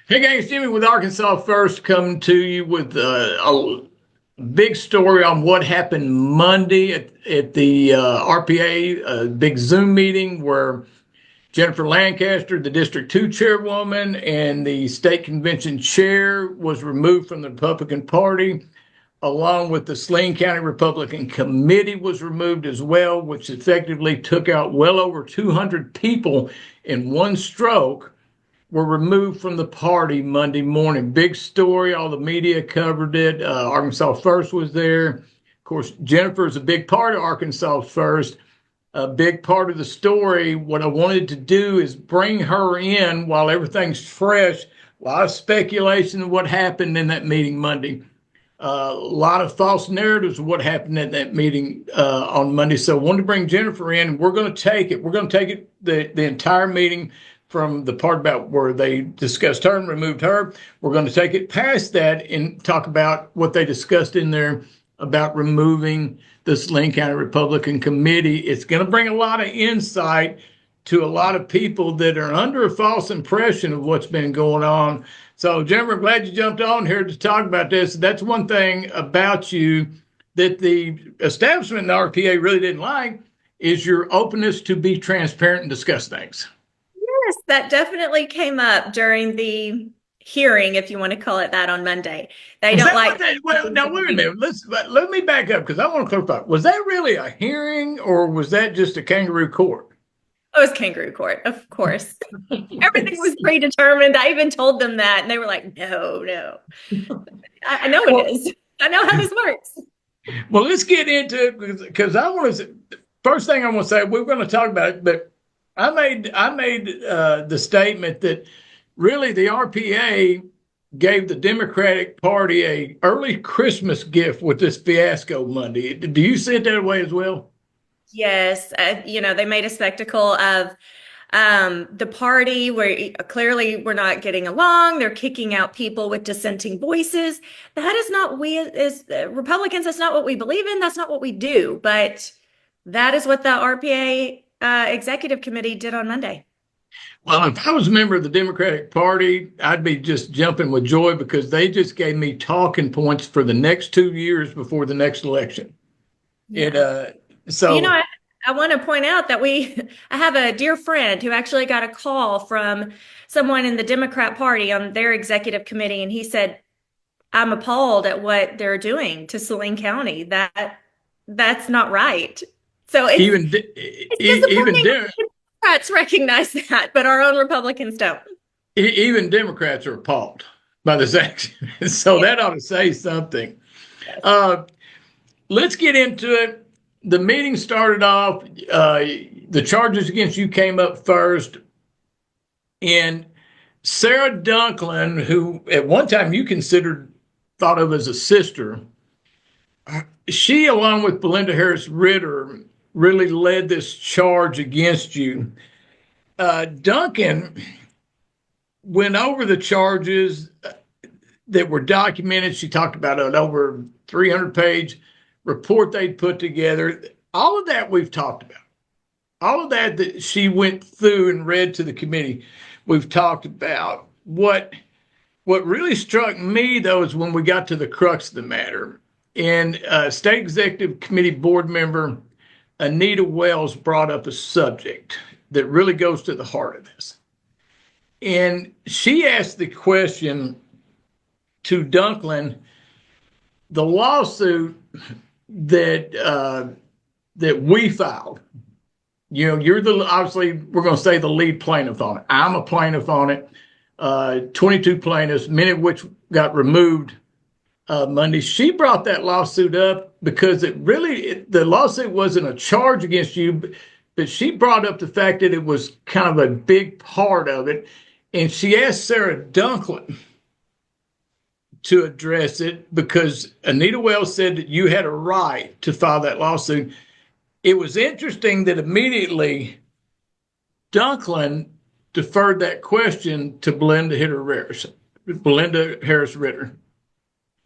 Hey guys, Jimmy with Arkansas First coming to you with a big story on what happened Monday at the RPA, big Zoom meeting where Jennifer Lancaster, the District 2 chairwoman, and the state convention chair was removed from the Republican Party, along with the Saline County Republican Committee was removed as well, which effectively took out well over 200 people in one stroke were removed from the party Monday morning. Big story. All the media covered it. Arkansas First was there. Of course, Jennifer is a big part of Arkansas First. A big part of the story. What I wanted to do is bring her in while everything's fresh. A lot of speculation of what happened in that meeting Monday. A lot of false narratives of what happened at that meeting on Monday. So I wanted to bring Jennifer in. We're going to take it. We're going to take it the entire meeting from the part about where they discussed her and removed her. We're going to take it past that and talk about what they discussed in there about removing the Saline County Republican Committee. It's going to bring a lot of insight to a lot of people that are under a false impression of what's been going on. So, Jennifer, I'm glad you jumped on here to talk about this. That's one thing about you that the establishment in the RPA really didn't like is your openness to be transparent and discuss things. Yes, that definitely came up during the hearing, if you want to call it that, on Monday. They Was don't that like. what they, well, now wait a minute. Let me back up because I want to clarify. Was that really a hearing or was that just a kangaroo court? It was kangaroo court, of course. Everything was predetermined. I even told them that, and they were like, "No, no." I know it Well, is. I know how this works. well, let's get into it because I want to. First thing I want to say, we're going to talk about it, but I made the statement that really the RPA gave the Democratic Party a early Christmas gift with this fiasco Monday. Do you see it that way as well? Yes, they made a spectacle of the party where clearly we're not getting along. They're kicking out people with dissenting voices. That is not we as Republicans. That's not what we believe in. That's not what we do. But that is what the RPA executive committee did on Monday. Well, if I was a member of the Democratic Party, I'd be just jumping with joy because they just gave me talking points for the next 2 years before the next election. It Yeah. You know, so I want to point out that I have a dear friend who actually got a call from someone in the Democrat Party on their executive committee, and he said, "I'm appalled at what they're doing to Saline County. That's not right." So even it's even disappointing when Democrats recognize that, but our own Republicans don't. even Democrats are appalled by this action. So Yeah. that ought to say something. Yes. Uh, let's get into it. The meeting started off. The charges against you came up first, and Sarah Dunklin, who at one time you considered thought of as a sister, she, along with Belinda Harris Ritter, really led this charge against you. Duncan went over the charges that were documented. She talked about an over 300-page report they'd put together. All of that we've talked about. All of that she went through and read to the committee, we've talked about. What really struck me, though, is when we got to the crux of the matter. And State Executive Committee board member Anita Wells brought up a subject that really goes to the heart of this. And she asked the question to Dunklin, the lawsuit that we filed. You know, you're obviously we're going to say the lead plaintiff on it. I'm a plaintiff on it. 22 plaintiffs, many of which got removed Monday. She brought that lawsuit up because the lawsuit wasn't a charge against you, but she brought up the fact that it was kind of a big part of it. And she asked Sarah Dunklin to address it because Anita Wells said that you had a right to file that lawsuit. It was interesting that immediately Dunklin deferred that question to Belinda Harris Ritter.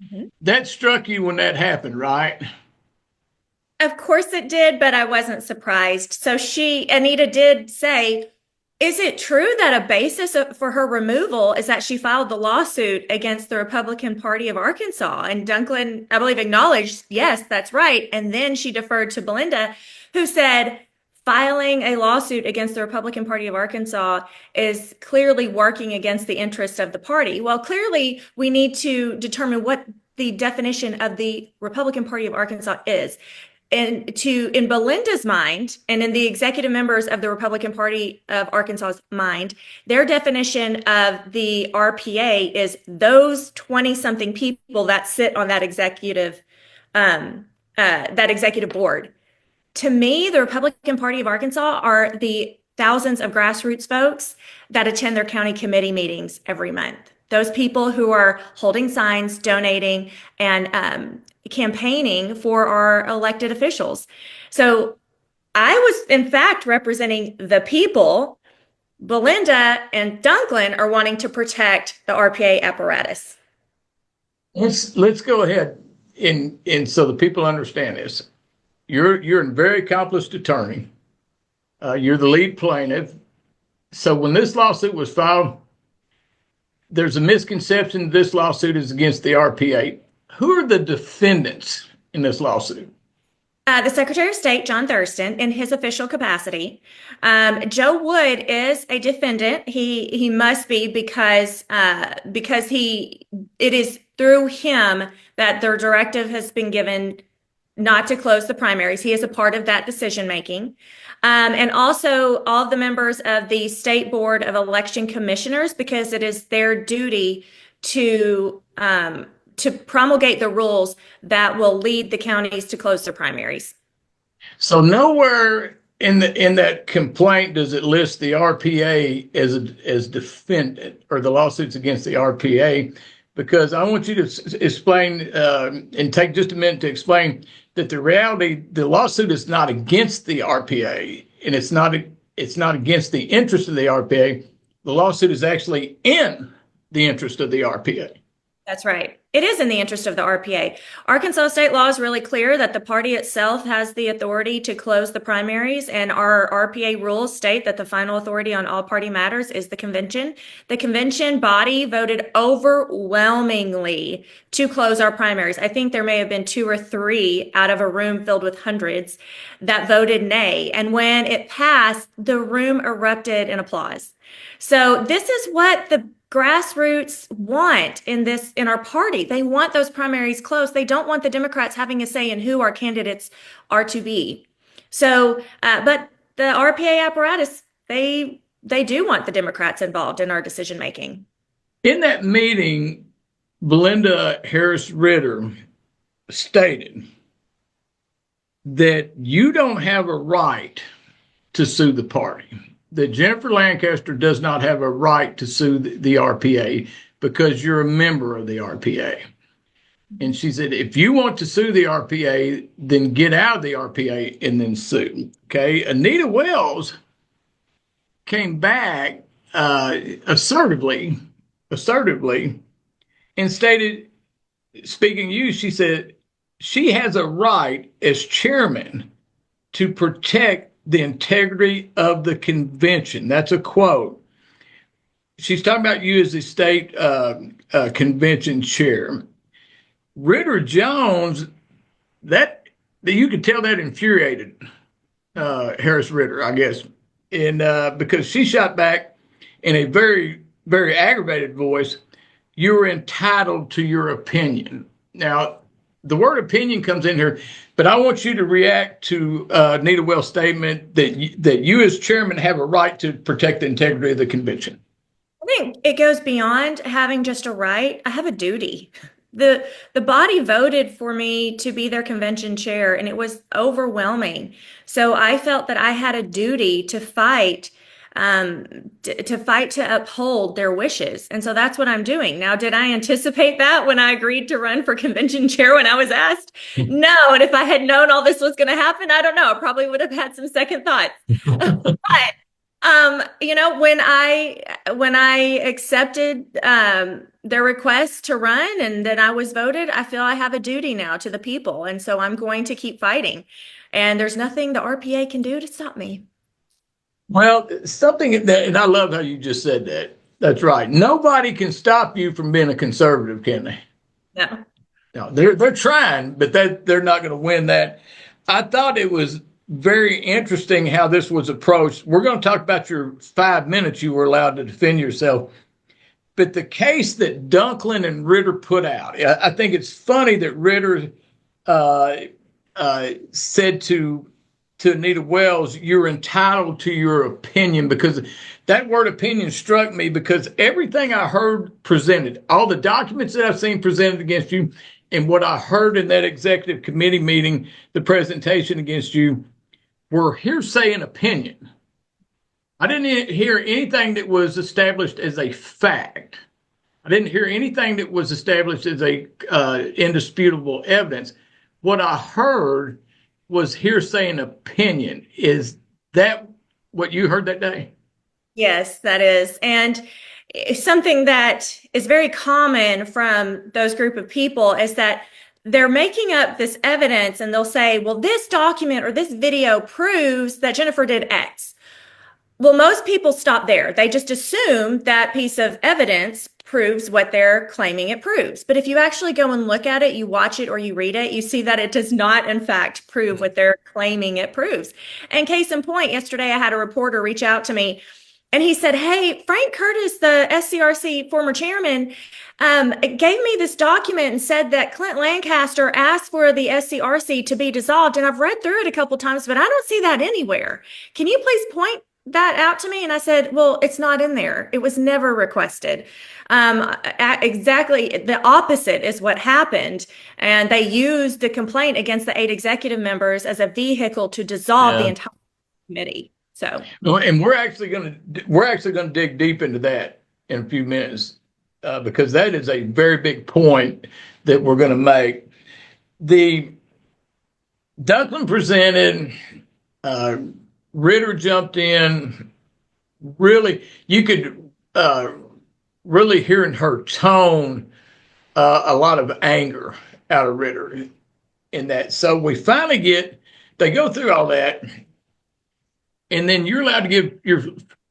Mhm. That struck you when that happened, right? Of course it did, but I wasn't surprised. So Anita did say, Is it true that a basis for her removal is that she filed the lawsuit against the Republican Party of Arkansas? And Dunklin, I believe, acknowledged, yes, that's right. And then she deferred to Belinda, who said filing a lawsuit against the Republican Party of Arkansas is clearly working against the interests of the party. Well, clearly, we need to determine what the definition of the Republican Party of Arkansas is. And in Belinda's mind, and in the executive members of the Republican Party of Arkansas's mind, their definition of the RPA is those 20 something people that sit on that executive board. To me, the Republican Party of Arkansas are the thousands of grassroots folks that attend their county committee meetings every month. Those people who are holding signs, donating, and campaigning for our elected officials. So I was, in fact, representing the people. Belinda and Dunklin are wanting to protect the RPA apparatus. Let's go ahead and so the people understand this. You're a very accomplished attorney. You're the lead plaintiff. So when this lawsuit was filed, there's a misconception this lawsuit is against the RPA. Who are the defendants in this lawsuit? The Secretary of State, John Thurston, in his official capacity. Joe Wood is a defendant. He must be because it is through him that their directive has been given not to close the primaries. He is a part of that decision making. And also all of the members of the State Board of Election Commissioners, because it is their duty to promulgate the rules that will lead the counties to close their primaries. So nowhere in that complaint does it list the RPA as defendant or the lawsuits against the RPA, because I want you to explain and take just a minute to explain that the lawsuit is not against the RPA, and it's not against the interest of the RPA. The lawsuit is actually in the interest of the RPA. That's right. It is in the interest of the RPA. Arkansas state law is really clear that the party itself has the authority to close the primaries, and our RPA rules state that the final authority on all party matters is the convention. The convention body voted overwhelmingly to close our primaries. I think there may have been 2 or 3 out of a room filled with hundreds that voted nay. And when it passed, the room erupted in applause. So this is what the grassroots want in our party. They want those primaries closed. They don't want the Democrats having a say in who our candidates are to be. So, but the RPA apparatus, they do want the Democrats involved in our decision making. In that meeting, Belinda Harris Ritter stated that you don't have a right to sue the party, that Jennifer Lancaster does not have a right to sue the RPA because you're a member of the RPA. And she said, if you want to sue the RPA, then get out of the RPA and then sue. Okay. Anita Wells came back assertively and stated, speaking to you, she said she has a right as chairman to protect the integrity of the convention. That's a quote. She's talking about you as the state convention chair. Ritter Jones, that you could tell that infuriated Harris Ritter, I guess, and because she shot back in a very, very aggravated voice, "You're entitled to your opinion." Now, the word opinion comes in here, but I want you to react to Anita Wells' statement that you as chairman have a right to protect the integrity of the convention. I think it goes beyond having just a right. I have a duty. The body voted for me to be their convention chair, and it was overwhelming. So I felt that I had a duty to fight to uphold their wishes. And so that's what I'm doing. Now, did I anticipate that when I agreed to run for convention chair when I was asked? No. And if I had known all this was going to happen, I don't know. I probably would have had some second thoughts. But when I accepted their request to run and then I was voted, I feel I have a duty now to the people. And so I'm going to keep fighting. And there's nothing the RPA can do to stop me. Well, something that, and I love how you just said that. That's right. Nobody can stop you from being a conservative, can they? No. No, they're trying, but they're not going to win that. I thought it was very interesting how this was approached. We're going to talk about your 5 minutes you were allowed to defend yourself, but the case that Dunklin and Ritter put out, I think it's funny that Ritter uh, said to Anita Wells, "You're entitled to your opinion," because that word opinion struck me because everything I heard presented, all the documents that I've seen presented against you, and what I heard in that executive committee meeting, the presentation against you, were hearsay and opinion. I didn't hear anything that was established as a fact. I didn't hear anything that was established as a indisputable evidence. What I heard was hearsay and opinion. Is that what you heard that day? Yes, that is. And something that is very common from those group of people is that they're making up this evidence and they'll say, well, this document or this video proves that Jennifer did X. Well, most people stop there. They just assume that piece of evidence proves what they're claiming it proves. But if you actually go and look at it, you watch it or you read it, you see that it does not, in fact, prove what they're claiming it proves. And case in point, yesterday I had a reporter reach out to me and he said, hey, Frank Curtis, the SCRC former chairman, gave me this document and said that Clint Lancaster asked for the SCRC to be dissolved. And I've read through it a couple times, but I don't see that anywhere. Can you please point that out to me? And I said, well, it's not in there. It was never requested. Exactly the opposite is what happened. And they used the complaint against the 8 executive members as a vehicle to dissolve the Yeah. entire committee. So, No, and we're actually going to dig deep into that in a few minutes because that is a very big point that we're going to make. The Dunklin presented, uh, Ritter jumped in. Really, you could really hear in her tone a lot of anger out of Ritter in that. So we finally they go through all that, and then you're allowed to give your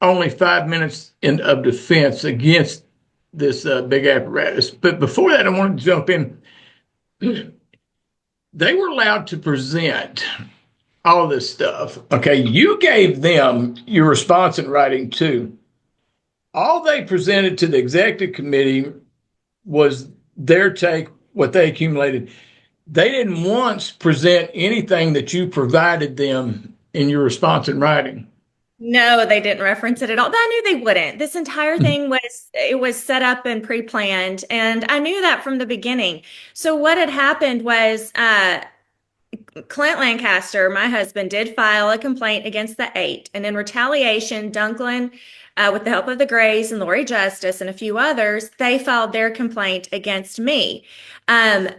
only 5 minutes of defense against this big apparatus. But before that, I want to jump in. They were allowed to present all this stuff. Okay, you gave them your response in writing too. All they presented to the executive committee was their take, what they accumulated. They didn't once present anything that you provided them in your response in writing. no, they didn't reference it at all. I knew they wouldn't. This entire thing was set up and pre-planned, and I knew that from the beginning. So what had happened was Clint Lancaster, my husband, did file a complaint against the 8. And in retaliation, Dunklin, with the help of the Grays and Lori Justice and a few others, they filed their complaint against me. And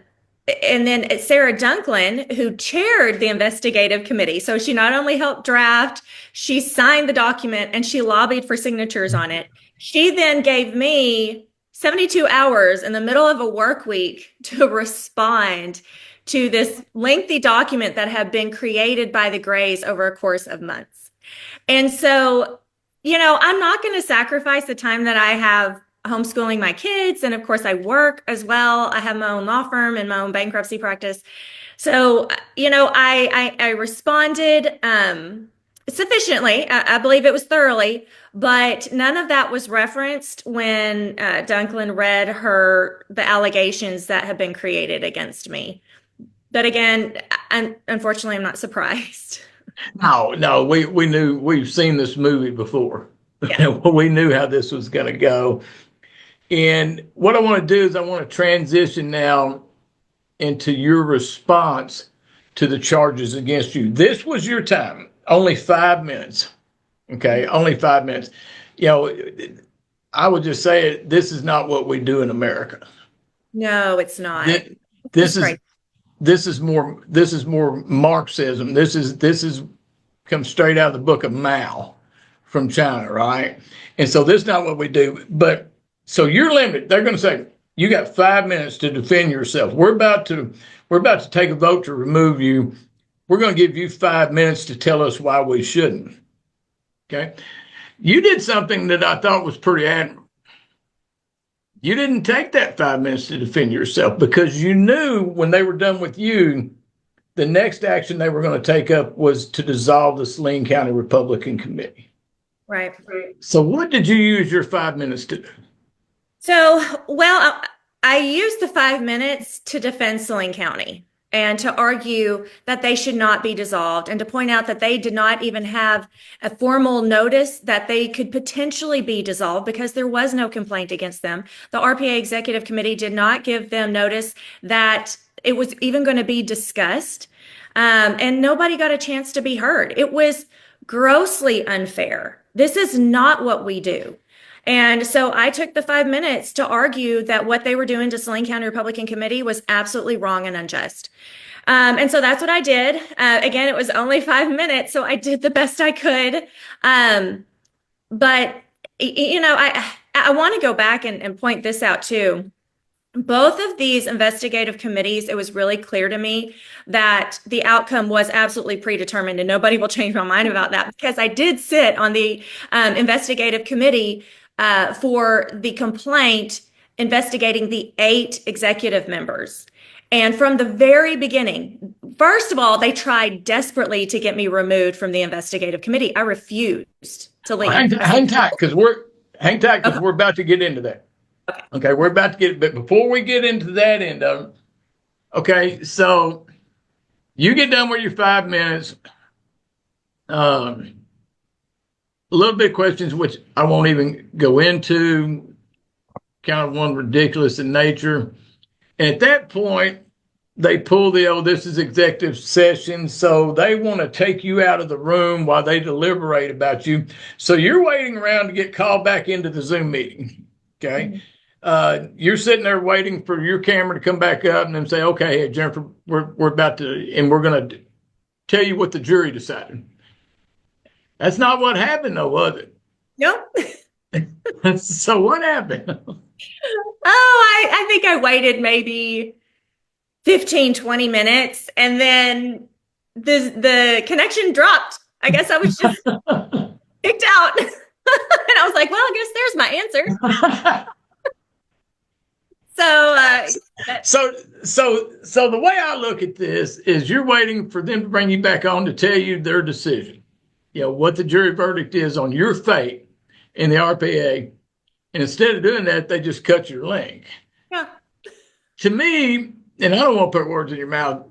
then Sarah Dunklin, who chaired the investigative committee. So she not only helped draft, she signed the document and she lobbied for signatures on it. She then gave me 72 hours in the middle of a work week to respond to this lengthy document that had been created by the Grays over a course of months. And so, I'm not going to sacrifice the time that I have homeschooling my kids. And of course, I work as well. I have my own law firm and my own bankruptcy practice. So, I responded sufficiently. I believe it was thoroughly, but none of that was referenced when Dunklin read the allegations that have been created against me. But again, unfortunately, I'm not surprised. No, we knew we've seen this movie before. Yeah. We knew how this was going to go. And what I want to do is I want to transition now into your response to the charges against you. This was your time, only 5 minutes. Okay, only 5 minutes. I would just say it. This is not what we do in America. No, it's not. This is this is more Marxism. This is comes straight out of the book of Mao from China, right? And so this is not what we do. But so you're limited. They're going to say you got 5 minutes to defend yourself. We're about to take a vote to remove you. We're going to give you 5 minutes to tell us why we shouldn't. Okay. You did something that I thought was pretty admirable. You didn't take that 5 minutes to defend yourself because you knew when they were done with you, the next action they were going to take up was to dissolve the Saline County Republican Committee. Right. So, what did you use your 5 minutes to do? So, well, I used the 5 minutes to defend Saline County and to argue that they should not be dissolved and to point out that they did not even have a formal notice that they could potentially be dissolved because there was no complaint against them. The RPA Executive Committee did not give them notice that it was even going to be discussed, and nobody got a chance to be heard. It was grossly unfair. This is not what we do. And so I took the 5 minutes to argue that what they were doing to Saline County Republican Committee was absolutely wrong and unjust. And so that's what I did. Again, it was only 5 minutes, so I did the best I could. But I want to go back and point this out too. Both of these investigative committees, it was really clear to me that the outcome was absolutely predetermined, and nobody will change my mind about that because I did sit on the investigative committee for the complaint investigating the 8 executive members. And from the very beginning, first of all, they tried desperately to get me removed from the investigative committee. I refused to leave. Hang tight, because we're about to get into that. Okay, we're about to get, but before we get into that end of it, okay, so you get done with your 5 minutes. A little bit of questions, which I won't even go into, kind of one ridiculous in nature. And at that point, they pull this is executive session, so they want to take you out of the room while they deliberate about you. So you're waiting around to get called back into the Zoom meeting, okay? Mm-hmm. You're sitting there waiting for your camera to come back up and then say, okay, hey, Jennifer, we're about to, and we're going to tell you what the jury decided. That's not what happened, though, was it? Nope. So what happened? I think I waited maybe 15, 20 minutes and then the connection dropped. I guess I was just kicked out. And I was like, well, I guess there's my answer. So the way I look at this is you're waiting for them to bring you back on to tell you their decision, what the jury verdict is on your fate in the RPA. And instead of doing that, they just cut your link. Yeah. To me, and I don't want to put words in your mouth,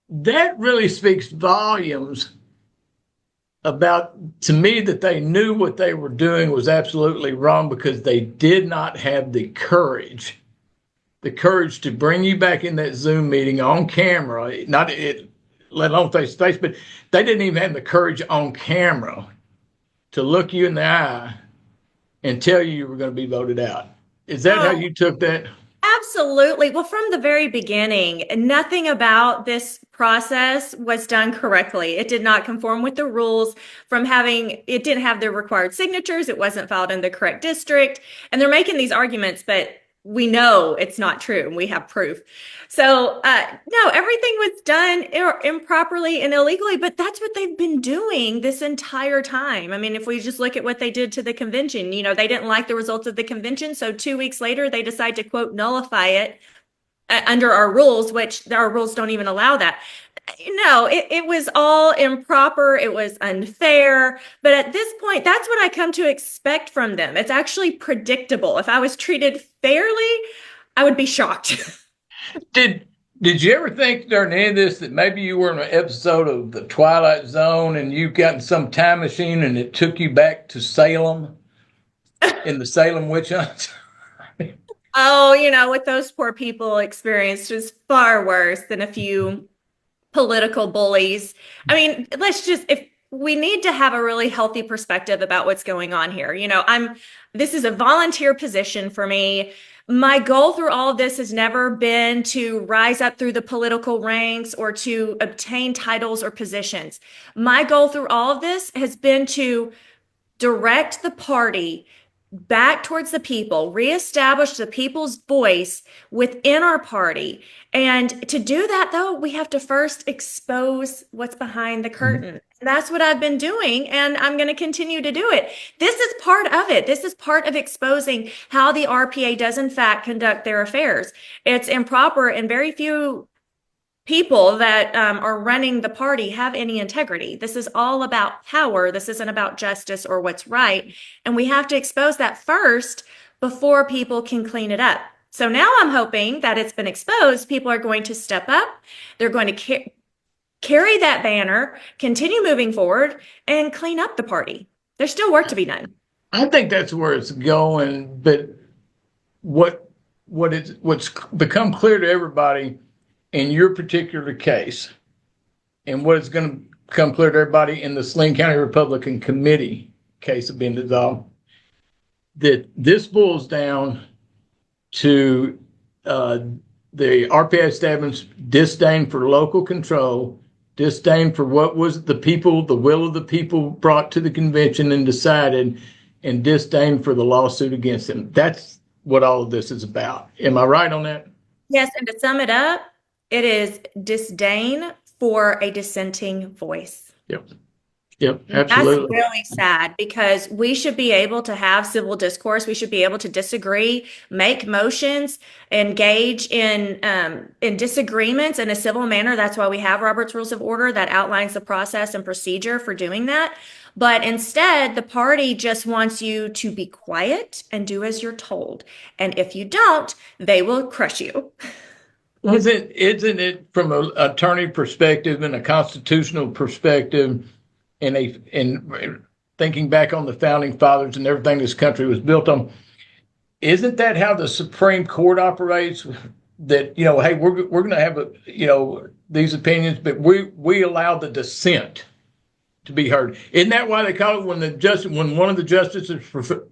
that really speaks volumes about, to me, that they knew what they were doing was absolutely wrong because they did not have the courage to bring you back in that Zoom meeting on camera, let alone face to face, but they didn't even have the courage on camera to look you in the eye and tell you were going to be voted out. Is that how you took that? Absolutely. Well, from the very beginning, nothing about this process was done correctly. It did not conform with the rules it didn't have the required signatures. It wasn't filed in the correct district. And they're making these arguments, but we know it's not true and we have proof. So, no, everything was done improperly and illegally, but that's what they've been doing this entire time. I mean, if we just look at what they did to the convention, they didn't like the results of the convention. So 2 weeks later, they decide to, quote, nullify it under our rules, which our rules don't even allow that. It was all improper. It was unfair. But at this point, that's what I come to expect from them. It's actually predictable. If I was treated fairly, I would be shocked. Did you ever think during any of this that maybe you were in an episode of The Twilight Zone and you got in some time machine and it took you back to Salem in the Salem witch hunt? Oh, what those poor people experienced was far worse than a few political bullies. I mean, if we need to have a really healthy perspective about what's going on here. This is a volunteer position for me. My goal through all of this has never been to rise up through the political ranks or to obtain titles or positions. My goal through all of this has been to direct the party back towards the people, reestablish the people's voice within our party. And to do that, though, we have to first expose what's behind the curtain. That's what I've been doing, and I'm going to continue to do it. This is part of it. This is part of exposing how the RPA does, in fact, conduct their affairs. It's improper, and very few people that are running the party have any integrity. This is all about power. This isn't about justice or what's right. And we have to expose that first before people can clean it up. So now I'm hoping that it's been exposed. People are going to step up. They're going to carry that banner, continue moving forward, and clean up the party. There's still work to be done. I think that's where it's going, but what's become clear to everybody in your particular case, and what is going to become clear to everybody in the Saline County Republican Committee case of being dissolved, that this boils down to the RPA establishment's disdain for local control, disdain for what was the people, the will of the people brought to the convention and decided, and disdain for the lawsuit against them. That's what all of this is about. Am I right on that? Yes, and to sum it up, it is disdain for a dissenting voice. Yep. Yep, absolutely. That's really sad because we should be able to have civil discourse. We should be able to disagree, make motions, engage in disagreements in a civil manner. That's why we have Robert's Rules of Order that outlines the process and procedure for doing that. But instead, the party just wants you to be quiet and do as you're told. And if you don't, they will crush you. Isn't it from an attorney perspective and a constitutional perspective, and thinking back on the founding fathers and everything this country was built on, isn't that how the Supreme Court operates? That, hey, we're going to have these opinions, but we allow the dissent to be heard. Isn't that why they call it when one of the justices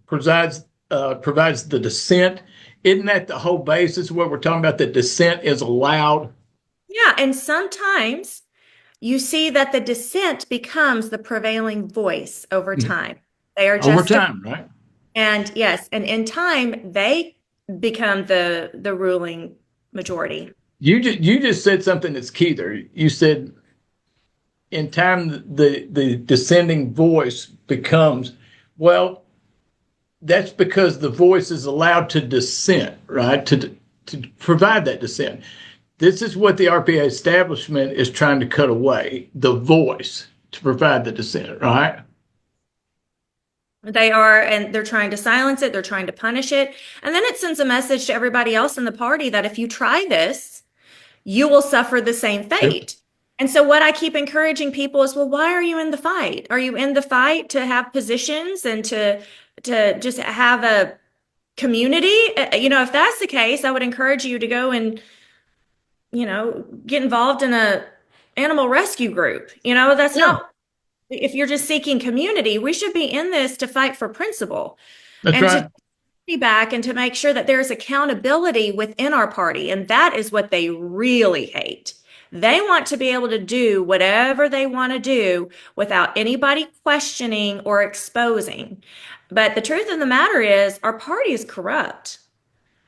provides the dissent? Isn't that the whole basis of what we're talking about? That dissent is allowed. Yeah, and sometimes you see that the dissent becomes the prevailing voice over time. They are over time, right? And yes, and in time they become the ruling majority. You just said something that's key there. You said in time the dissenting voice becomes, well, that's because the voice is allowed to dissent, right? To provide that dissent. This is what the RPA establishment is trying to cut away, the voice to provide the dissent, right? They are, and they're trying to silence it. They're trying to punish it. And then it sends a message to everybody else in the party that if you try this, you will suffer the same fate. Yep. And so what I keep encouraging people is, well, why are you in the fight? Are you in the fight to have positions and to just have a community? If that's the case, I would encourage you to go and, get involved in a animal rescue group. That's not, if you're just seeking community, we should be in this to fight for principle. That's right. To feedback and to make sure that there's accountability within our party. And that is what they really hate. They want to be able to do whatever they want to do without anybody questioning or exposing. But the truth of the matter is our party is corrupt.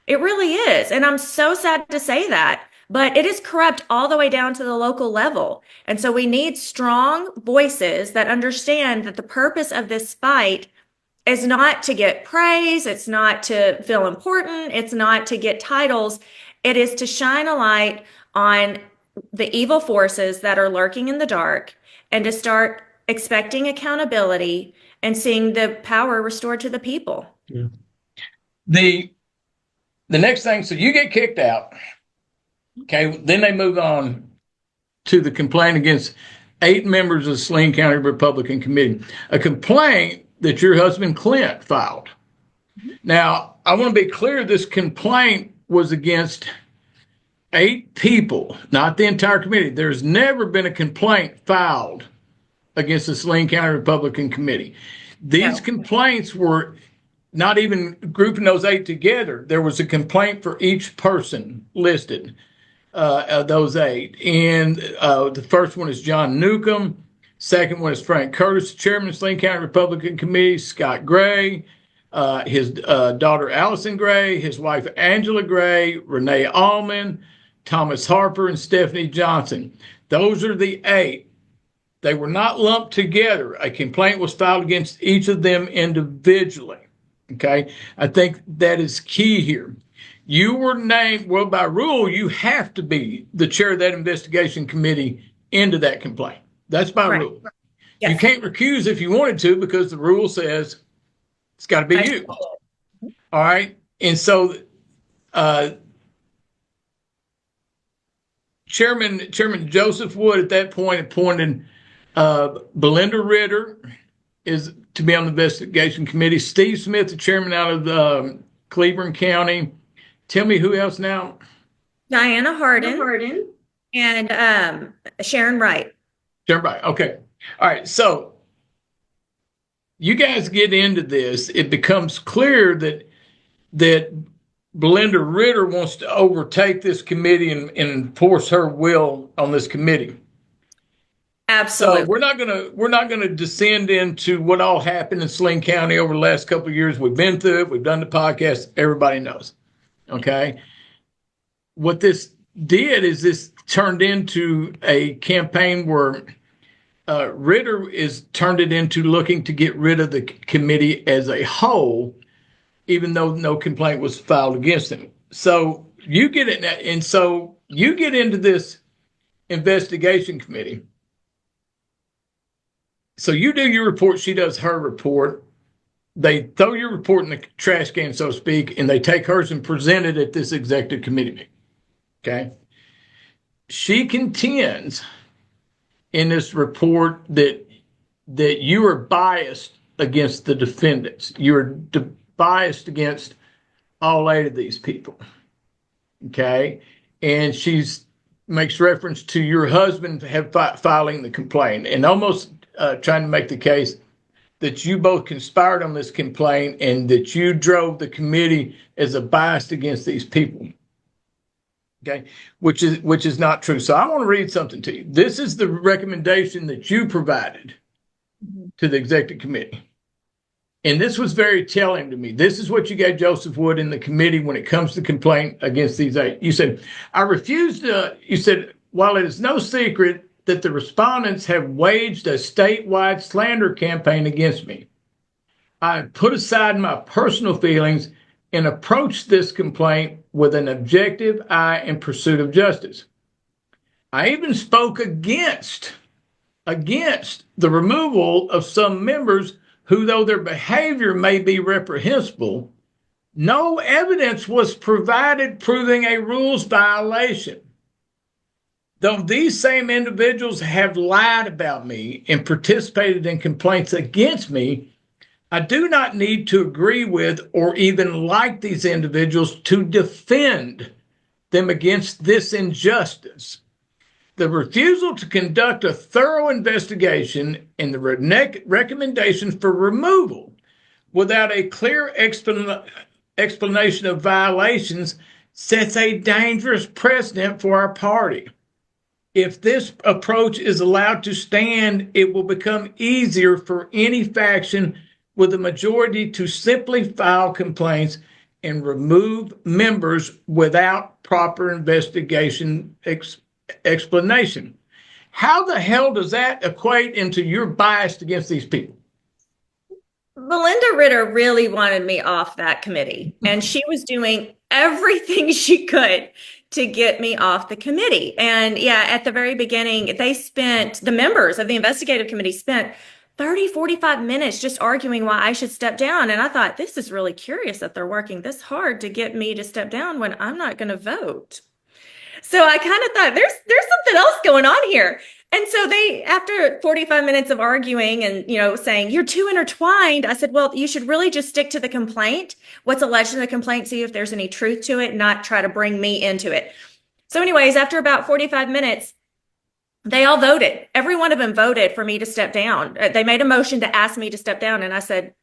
It really is. And I'm so sad to say that, but it is corrupt all the way down to the local level. And so we need strong voices that understand that the purpose of this fight is not to get praise. It's not to feel important. It's not to get titles. It is to shine a light on the evil forces that are lurking in the dark and to start expecting accountability and seeing the power restored to the people. Yeah. The next thing, so you get kicked out. Okay, then they move on to the complaint against 8 members of the Saline County Republican Committee, a complaint that your husband Clint filed. Now, I want to be clear, this complaint was against 8 people, not the entire committee. There's never been a complaint filed against the Saline County Republican Committee. These complaints were not even grouping those 8 together. There was a complaint for each person listed. Those 8. And the first one is John Newcomb. Second one is Frank Curtis, chairman of Saline County Republican Committee, Scott Gray, his daughter Allison Gray, his wife Angela Gray, Renee Allman, Thomas Harper, and Stephanie Johnson. Those are the 8 They were not lumped together. A complaint was filed against each of them individually. Okay. I think that is key here. You were named, well, by rule, you have to be the chair of that investigation committee into that complaint. That's by Right. rule. Yes. You can't recuse if you wanted to because the rule says it's got to be you. All right. And so, Chairman Joseph Wood at that point appointed Belinda Ritter is to be on the investigation committee. Steve Smith, the chairman out of Cleveland County. Tell me who else now? Diana Hardin and Sharon Wright. Sharon Wright. Okay. All right. So you guys get into this. It becomes clear that Belinda Ritter wants to overtake this committee and enforce her will on this committee. Absolutely. So we're not gonna descend into what all happened in Saline County over the last couple of years. We've been through it. We've done the podcast. Everybody knows. Okay. What this did is this turned into a campaign where Ritter is turned it into looking to get rid of the committee as a whole, even though no complaint was filed against him. So you get it, and so you get into this investigation committee. So you do your report, she does her report. They throw your report in the trash can, so to speak, and they take hers and present it at this executive committee meeting. Okay. She contends in this report that you are biased against the defendants. You're biased against all 8 of these people. Okay. And she's makes reference to your husband filing the complaint and almost trying to make the case that you both conspired on this complaint and that you drove the committee as a bias against these people. Okay, which is not true. So I want to read something to you. This is the recommendation that you provided to the executive committee. And this was very telling to me. This is what you gave Joseph Wood in the committee when it comes to complaint against these 8. You said, I refused you said, while it is no secret that the respondents have waged a statewide slander campaign against me, I put aside my personal feelings and approached this complaint with an objective eye in pursuit of justice. I even spoke against the removal of some members who, though their behavior may be reprehensible, no evidence was provided proving a rules violation. Though these same individuals have lied about me and participated in complaints against me, I do not need to agree with or even like these individuals to defend them against this injustice. The refusal to conduct a thorough investigation and the recommendation for removal without a clear explanation of violations sets a dangerous precedent for our party. If this approach is allowed to stand, it will become easier for any faction with a majority to simply file complaints and remove members without proper investigation explanation. How the hell does that equate into your bias against these people? Belinda Ritter really wanted me off that committee, and she was doing everything she could to get me off the committee. And yeah, at the very beginning, the members of the investigative committee spent 30, 45 minutes just arguing why I should step down. And I thought, this is really curious that they're working this hard to get me to step down when I'm not going to vote. So I kind of thought there's something else going on here. And so they, after 45 minutes of arguing and, saying you're too intertwined, I said, well, you should really just stick to the complaint, what's alleged in the complaint, see if there's any truth to it, not try to bring me into it. So anyways, after about 45 minutes, they all voted. Every one of them voted for me to step down. They made a motion to ask me to step down. And I said,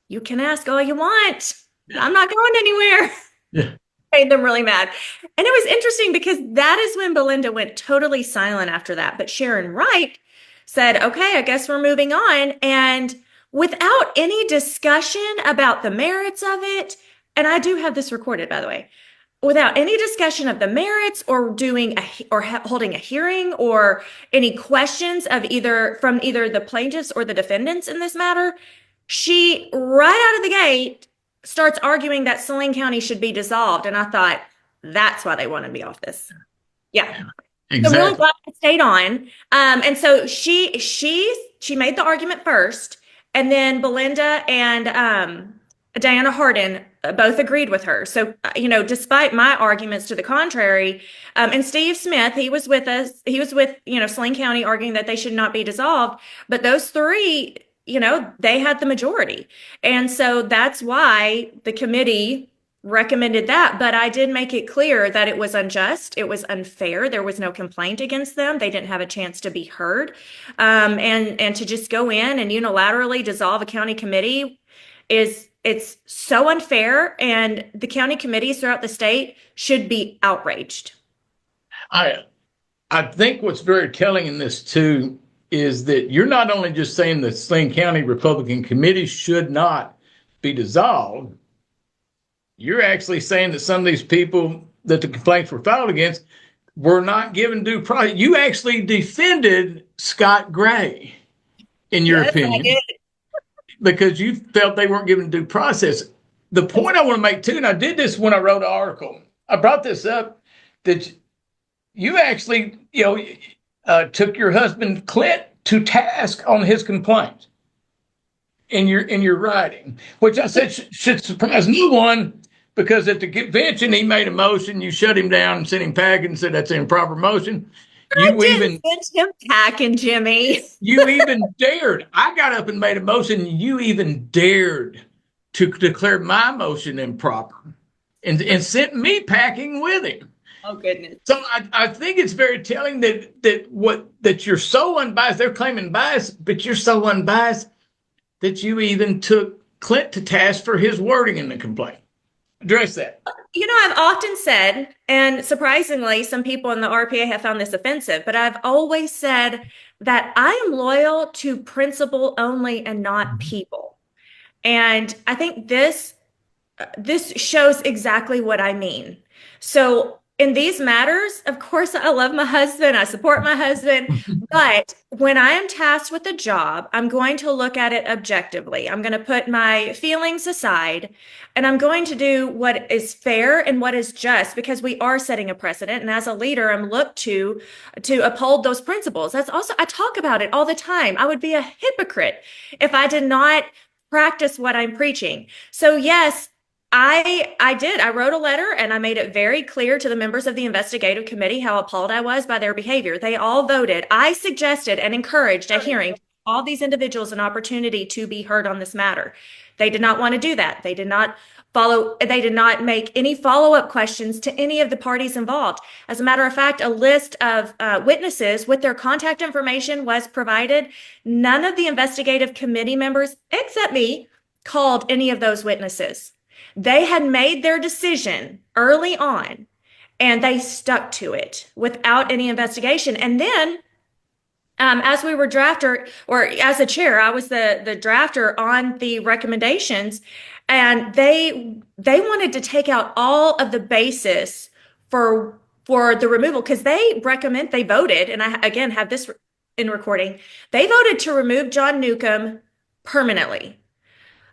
you can ask all you want. I'm not going anywhere. Yeah. Made them really mad. And it was interesting because that is when Belinda went totally silent after that. But Sharon Wright said, okay, I guess we're moving on. And without any discussion about the merits of it, and I do have this recorded, by the way, without any discussion of the merits or holding a hearing or any questions of either the plaintiffs or the defendants in this matter, she right out of the gate starts arguing that Saline County should be dissolved. And I thought, that's why they wanted me off this. Yeah. So I'm really Exactly. glad I stayed on. And so she made the argument first, and then Belinda and Diana Hardin both agreed with her. So despite my arguments to the contrary, and Steve Smith, he was with us. He was with Saline County arguing that they should not be dissolved. But those three, they had the majority, and so that's why the committee recommended that. But I did make it clear that it was unjust, it was unfair, there was no complaint against them, they didn't have a chance to be heard, and to just go in and unilaterally dissolve a county committee it's so unfair, and the county committees throughout the state should be outraged. I I think what's very telling in this too is that you're not only just saying the Saline County Republican Committee should not be dissolved, you're actually saying that some of these people that the complaints were filed against were not given due process. You actually defended Scott Gray, in your Yes, I opinion, did. because you felt they weren't given due process. The point I want to make too, and I did this when I wrote an article, I brought this up, that you actually, took your husband Clint to task on his complaint in your writing, which I said should surprise no one, because at the convention he made a motion, you shut him down and sent him packing and said that's an improper motion. I You didn't even send him packing, Jimmie. you even dared. I got up and made a motion. You even dared to declare my motion improper, and sent me packing with him. Oh, goodness. So I think it's very telling that you're so unbiased. They're claiming bias, but you're so unbiased that you even took Clint to task for his wording in the complaint. Address that. I've often said, and surprisingly, some people in the RPA have found this offensive, but I've always said that I am loyal to principle only and not people. And I think this shows exactly what I mean. So in these matters, of course, I love my husband, I support my husband, but when I am tasked with a job, I'm going to look at it objectively. I'm going to put my feelings aside, and I'm going to do what is fair and what is just, because we are setting a precedent. And as a leader, I'm looked to uphold those principles. That's also, I talk about it all the time. I would be a hypocrite if I did not practice what I'm preaching. So yes, I did. I wrote a letter and I made it very clear to the members of the investigative committee how appalled I was by their behavior. They all voted. I suggested and encouraged a hearing to all these individuals an opportunity to be heard on this matter. They did not want to do that. They did not make any follow-up questions to any of the parties involved. As a matter of fact, a list of witnesses with their contact information was provided. None of the investigative committee members, except me, called any of those witnesses. They had made their decision early on, and they stuck to it without any investigation. And then, as we were drafter, or as a chair, I was the drafter on the recommendations, and they wanted to take out all of the basis for the removal, because they voted, and I again have this in recording. They voted to remove John Newcomb permanently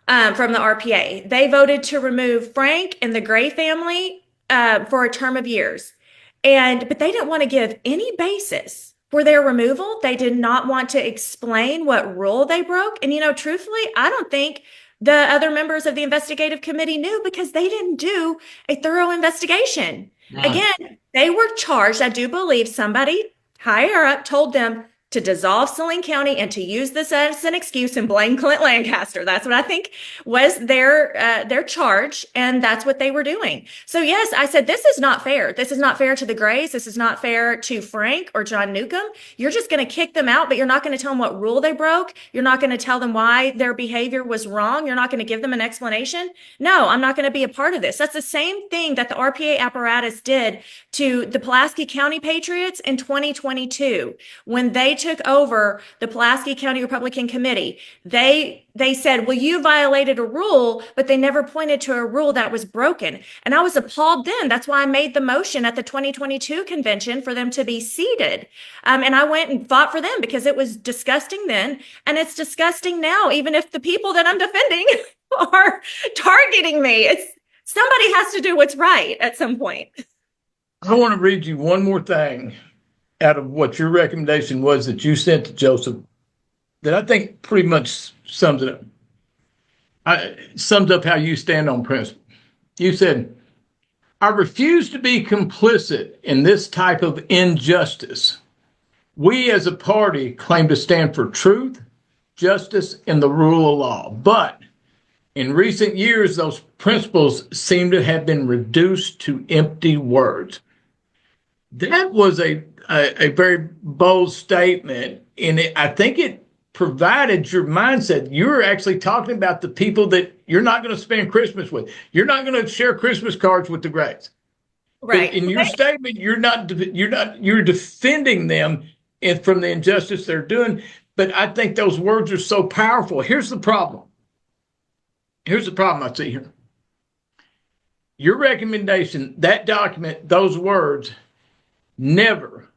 from the RPA. They voted to remove Frank and the Gray family for a term of years. But they didn't want to give any basis for their removal. They did not want to explain what rule they broke. And, truthfully, I don't think the other members of the investigative committee knew, because they didn't do a thorough investigation. Right. Again, they were charged. I do believe somebody higher up told them to dissolve Saline County and to use this as an excuse and blame Clint Lancaster. That's what I think was their charge, and that's what they were doing. So yes, I said, this is not fair. This is not fair to the Grays. This is not fair to Frank or John Newcomb. You're just going to kick them out, but you're not going to tell them what rule they broke. You're not going to tell them why their behavior was wrong. You're not going to give them an explanation. No, I'm not going to be a part of this. That's the same thing that the RPA apparatus did to the Pulaski County Patriots in 2022 when they took over the Pulaski County Republican Committee, they said, well, you violated a rule, but they never pointed to a rule that was broken. And I was appalled then. That's why I made the motion at the 2022 convention for them to be seated. And I went and fought for them because it was disgusting then. And it's disgusting now, even if the people that I'm defending are targeting me. Somebody has to do what's right at some point. I want to read you one more thing out of what your recommendation was that you sent to Joseph that I think pretty much sums it up. Sums up how you stand on principle. You said, I refuse to be complicit in this type of injustice. We as a party claim to stand for truth, justice, and the rule of law. But in recent years, those principles seem to have been reduced to empty words. That was a very bold statement, and I think it provided your mindset. You're actually talking about the people that you're not going to spend Christmas with. You're not going to share Christmas cards with the Greys. Right. But in your statement, you're defending them from the injustice they're doing. But I think those words are so powerful. Here's the problem. Here's the problem I see here. Your recommendation, that document, those words, never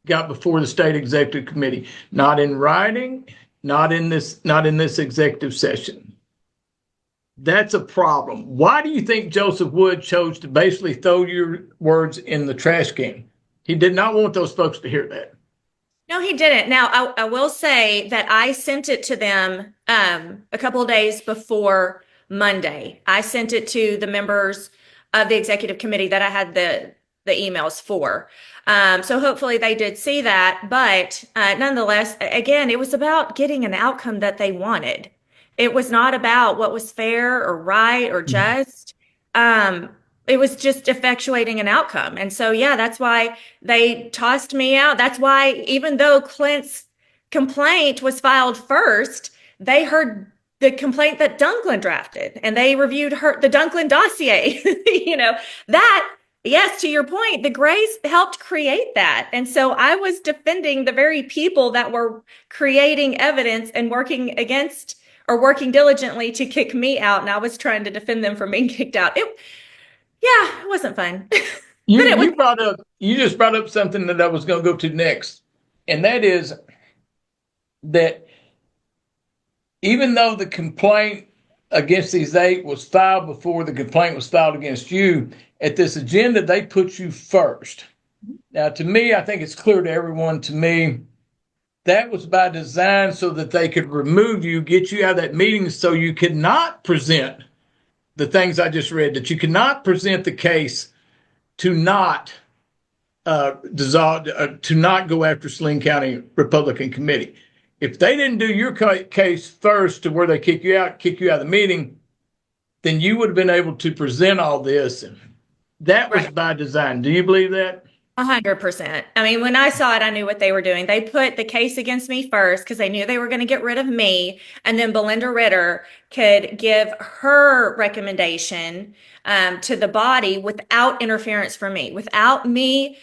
got before the state executive committee, not in writing, not in this executive session. That's a problem. Why do you think Joseph Wood chose to basically throw your words in the trash can? He did not want those folks to hear that. No, he didn't. Now, I will say that I sent it to them a couple of days before Monday. I sent it to the members of the executive committee that I had the emails for. So hopefully they did see that. But nonetheless, again, it was about getting an outcome that they wanted. It was not about what was fair or right or just. It was just effectuating an outcome. And so, yeah, that's why they tossed me out. That's why, even though Clint's complaint was filed first, they heard the complaint that Dunklin drafted and they reviewed the Dunklin dossier. Yes, to your point, the Grays helped create that. And so I was defending the very people that were creating evidence and working diligently to kick me out. And I was trying to defend them from being kicked out. It wasn't fun. You just brought up something that I was going to go to next. And that is that even though the complaint against these 8 was filed before the complaint was filed against you, at this agenda, they put you first. Now, to me, I think it's clear to everyone, to me, that was by design so that they could remove you, get you out of that meeting so you could not present the things I just read, that you could not present the case to not to not go after Saline County Republican Committee. If they didn't do your case first to where they kick you out of the meeting, then you would have been able to present all this. And that was by design. Do you believe that? 100%. I mean, when I saw it, I knew what they were doing. They put the case against me first because they knew they were going to get rid of me. And then Belinda Ritter could give her recommendation to the body without interference from me, without me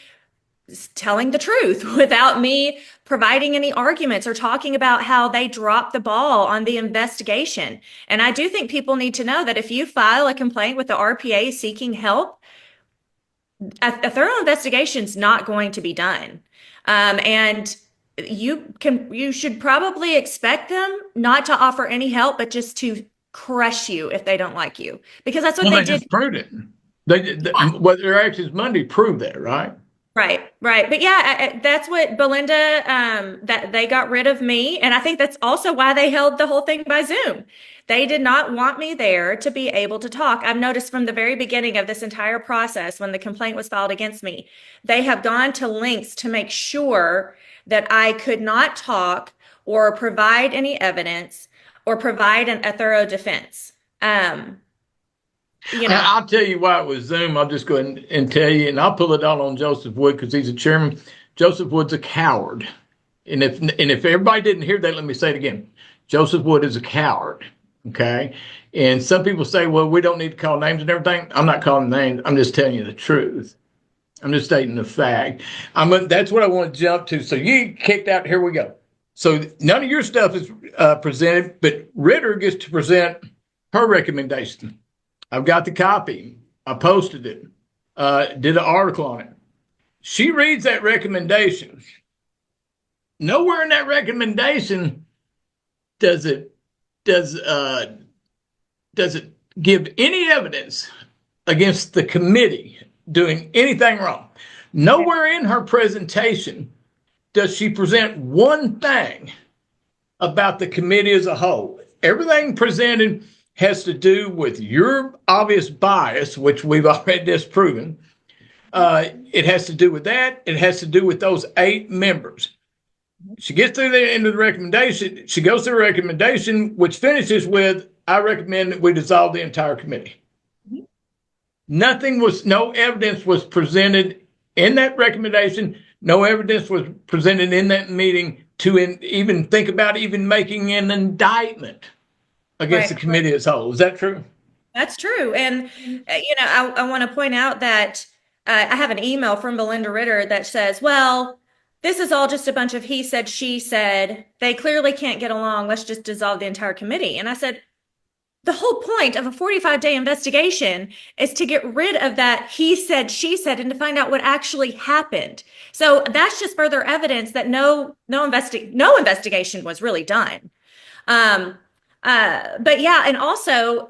telling the truth, without me providing any arguments or talking about how they dropped the ball on the investigation. And I do think people need to know that if you file a complaint with the RPA seeking help, a thorough investigation is not going to be done. And you should probably expect them not to offer any help, but just to crush you if they don't like you, because that's what they did. Just proved it. What their actions Monday proved that, right? Right. But yeah, that's what Belinda, that they got rid of me. And I think that's also why they held the whole thing by Zoom. They did not want me there to be able to talk. I've noticed from the very beginning of this entire process, when the complaint was filed against me, they have gone to lengths to make sure that I could not talk or provide any evidence or provide a thorough defense. I'll tell you why it was Zoom. I'll just go ahead and tell you, and I'll pull it all on Joseph Wood because he's a chairman. Joseph Wood's a coward. And if everybody didn't hear that, let me say it again. Joseph Wood is a coward. Okay. And some people say, well, we don't need to call names and everything. I'm not calling names. I'm just telling you the truth. I'm just stating the fact. That's what I want to jump to. So you kicked out. Here we go. So none of your stuff is presented, but Ritter gets to present her recommendation. I've got the copy. I posted it. Did an article on it. She reads that recommendation. Nowhere in that recommendation does it does does it give any evidence against the committee doing anything wrong. Nowhere in her presentation does she present one thing about the committee as a whole. Everything presented has to do with your obvious bias, which we've already disproven. It has to do with that. It has to do with those 8 members. She gets through the end of the recommendation. She goes through the recommendation, which finishes with, I recommend that we dissolve the entire committee. No evidence was presented in that recommendation. No evidence was presented in that meeting to even think about even making an indictment against the committee as a whole. Is that true? That's true. And, I want to point out that I have an email from Belinda Ritter that says, well, this is all just a bunch of he said, she said. They clearly can't get along. Let's just dissolve the entire committee. And I said, the whole point of a 45-day investigation is to get rid of that he said, she said, and to find out what actually happened. So that's just further evidence that no investigation was really done. But yeah, and also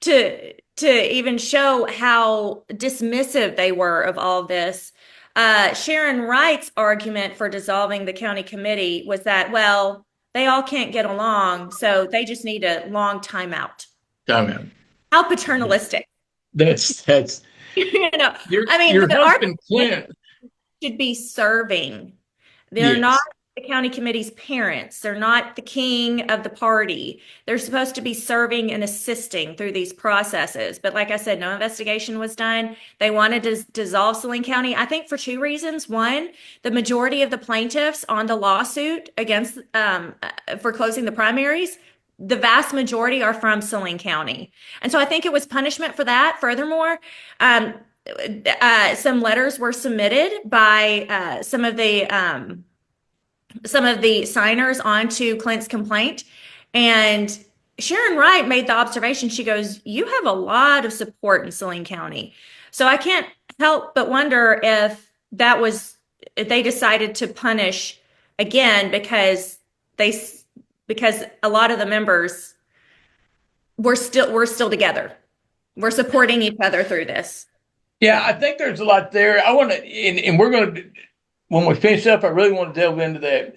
to even show how dismissive they were of all this, Sharon Wright's argument for dissolving the county committee was that, well, they all can't get along, so they just need a long timeout. Timeout. How paternalistic. That's your husband Clint should be serving. They're not the county committee's parents. They're not the king of the party. They're supposed to be serving and assisting through these processes. But like I said, no investigation was done. They wanted to dissolve Saline County, I think, for 2 reasons. One, the majority of the plaintiffs on the lawsuit against for closing the primaries, the vast majority are from Saline County. And so I think it was punishment for that. Furthermore, some letters were submitted by some of the signers onto Clint's complaint. And Sharon Wright made the observation. She goes, you have a lot of support in Saline County. So I can't help but wonder if they decided to punish again because a lot of the members were still together. We're supporting each other through this. Yeah, I think there's a lot there. I want to, and we're going to, when we finish up, I really want to delve into that.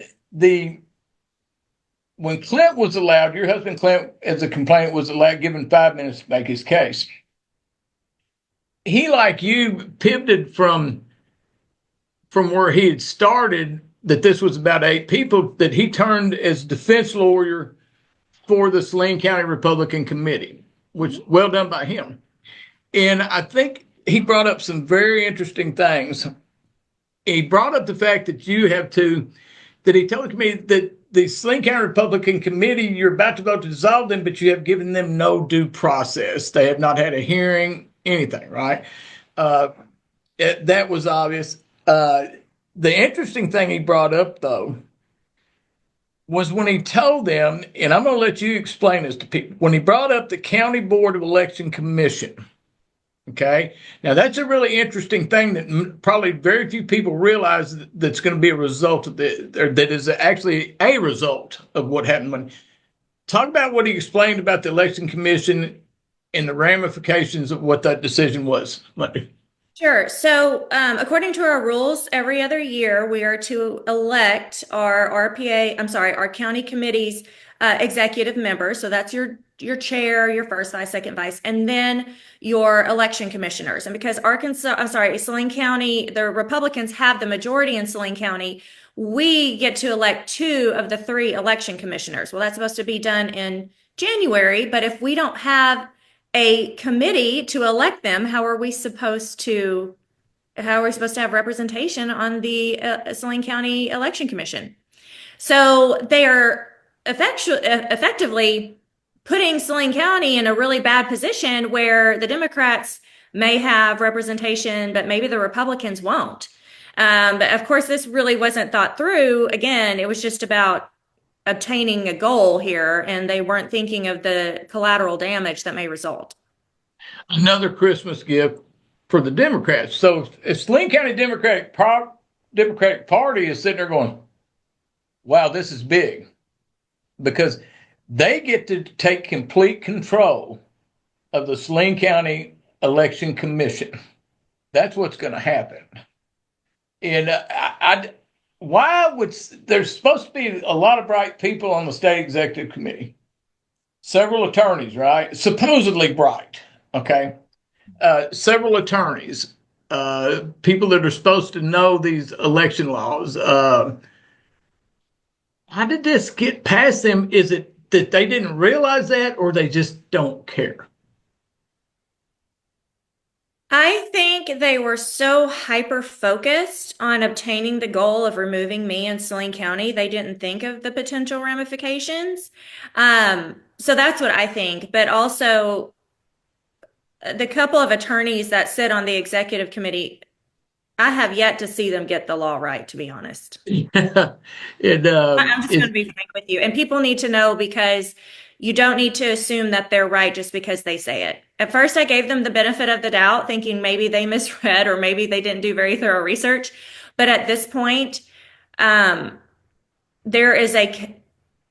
When Clint was allowed, your husband Clint, as a complainant, was given 5 minutes to make his case. He, like you, pivoted from where he had started, that this was about 8 people, that he turned as defense lawyer for the Saline County Republican Committee, which well done by him. And I think he brought up some very interesting things. He brought up the fact that he told me that the Saline County Republican Committee, you're about to vote to dissolve them, but you have given them no due process. They have not had a hearing, anything, right? That was obvious. The interesting thing he brought up, though, was when he told them, and I'm going to let you explain this to people, when he brought up the County Board of Election Commission. Okay. Now that's a really interesting thing that probably very few people realize that's going to be a result of that is actually a result of what happened. Talk about what he explained about the election commission and the ramifications of what that decision was. Sure. So, according to our rules, every other year we are to elect our county committee's executive members. So that's your chair, your first vice, second vice, and then your election commissioners. And because Saline County, the Republicans have the majority in Saline County, we get to elect 2 of the 3 election commissioners. Well, that's supposed to be done in January, but if we don't have a committee to elect them, how are we supposed to have representation on the Saline County Election Commission? So they are effectively putting Saline County in a really bad position where the Democrats may have representation, but maybe the Republicans won't. But of course, this really wasn't thought through. Again, it was just about obtaining a goal here, and they weren't thinking of the collateral damage that may result. Another Christmas gift for the Democrats. So if Saline County Democratic Party is sitting there going, wow, this is big, because they get to take complete control of the Saline County Election Commission. That's what's going to happen. And why would there's supposed to be a lot of bright people on the state executive committee, several attorneys, right? Supposedly bright, okay? Several attorneys, people that are supposed to know these election laws. How did this get past them? Is it that they didn't realize that, or they just don't care? I think they were so hyper focused on obtaining the goal of removing me in Saline County, they didn't think of the potential ramifications. So that's what I think. But also, the couple of attorneys that sit on the executive committee, I have yet to see them get the law right, to be honest. I'm just going to be frank with you. And people need to know, because you don't need to assume that they're right just because they say it. At first, I gave them the benefit of the doubt, thinking maybe they misread or maybe they didn't do very thorough research. But at this point, there is a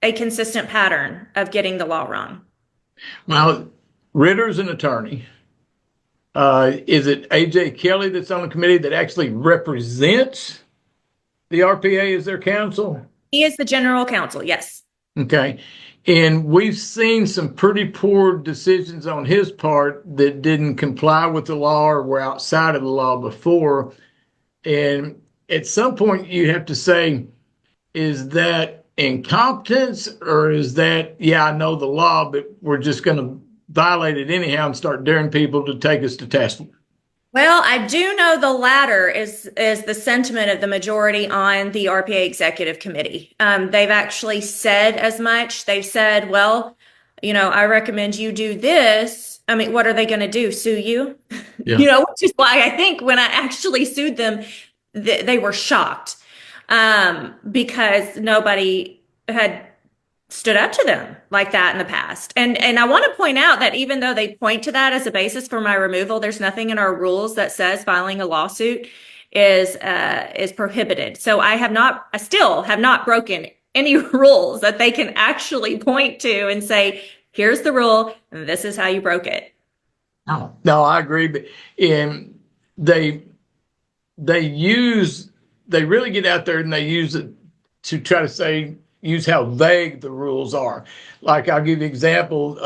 consistent pattern of getting the law wrong. Well, Ritter's an attorney. Is it AJ Kelly that's on the committee that actually represents the RPA as their counsel? He is the general counsel, yes. Okay. And we've seen some pretty poor decisions on his part that didn't comply with the law or were outside of the law before. And at some point, you have to say, is that incompetence, or is that, yeah, I know the law, but we're just going to violate it anyhow and start daring people to take us to task? Well, I do know the latter is the sentiment of the majority on the RPA executive committee. They've actually said as much. They've said, well, I recommend you do this. I mean, what are they going to do? Sue you? Yeah. Which is why I think when I actually sued them, they were shocked, because nobody had stood up to them like that in the past. And I want to point out that even though they point to that as a basis for my removal, there's nothing in our rules that says filing a lawsuit is prohibited. So I still have not broken any rules that they can actually point to and say, here's the rule, and this is how you broke it. No, I agree. But they really get out there and they use it to try to use how vague the rules are. Like, I'll give you an example.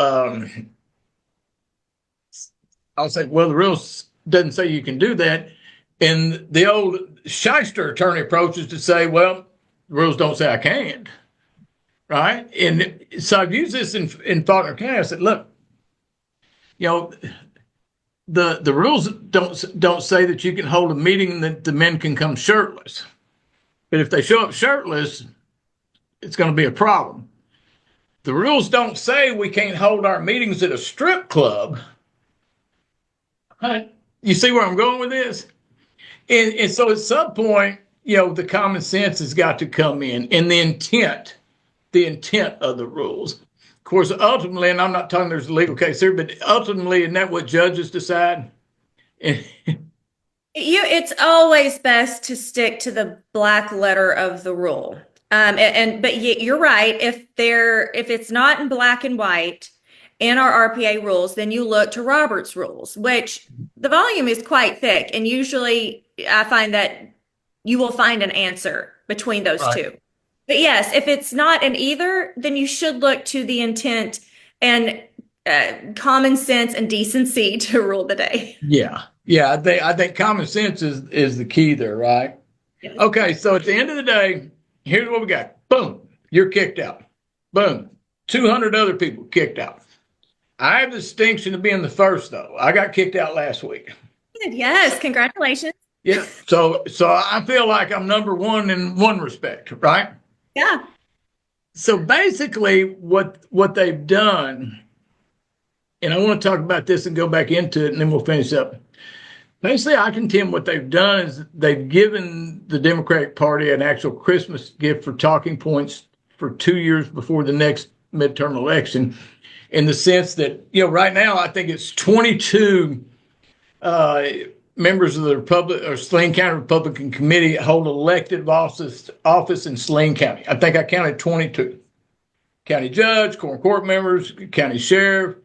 I'll say, well, the rules doesn't say you can do that. And the old shyster attorney approaches to say, well, the rules don't say I can't. Right? And so I've used this in Faulkner County. I said, look, the rules don't say that you can hold a meeting that the men can come shirtless. But if they show up shirtless, it's going to be a problem. The rules don't say we can't hold our meetings at a strip club. You see where I'm going with this? And so at some point, the common sense has got to come in, and the intent of the rules. Of course, ultimately, and I'm not talking there's a legal case here, but ultimately, isn't that what judges decide? It's always best to stick to the black letter of the rule. But you're right. If it's not in black and white in our RPA rules, then you look to Robert's rules, which the volume is quite thick. And usually I find that you will find an answer between those two. But yes, if it's not in either, then you should look to the intent and common sense and decency to rule the day. Yeah. I think common sense is the key there, right? Yes. Okay. So at the end of the day, here's what we got. Boom, you're kicked out. Boom, 200 other people kicked out. I have the distinction of being the first, though. I got kicked out last week. Yes, congratulations. Yeah, so I feel like I'm number one in one respect, right? Yeah. So basically, what they've done, and I want to talk about this and go back into it, and then we'll finish up. Basically, I contend what they've done is they've given the Democratic Party an actual Christmas gift for talking points for 2 years before the next midterm election, in the sense that, right now I think it's 22 members of the Saline County Republican Committee hold elected office in Saline County. I think I counted 22. County judge, court members, county sheriff,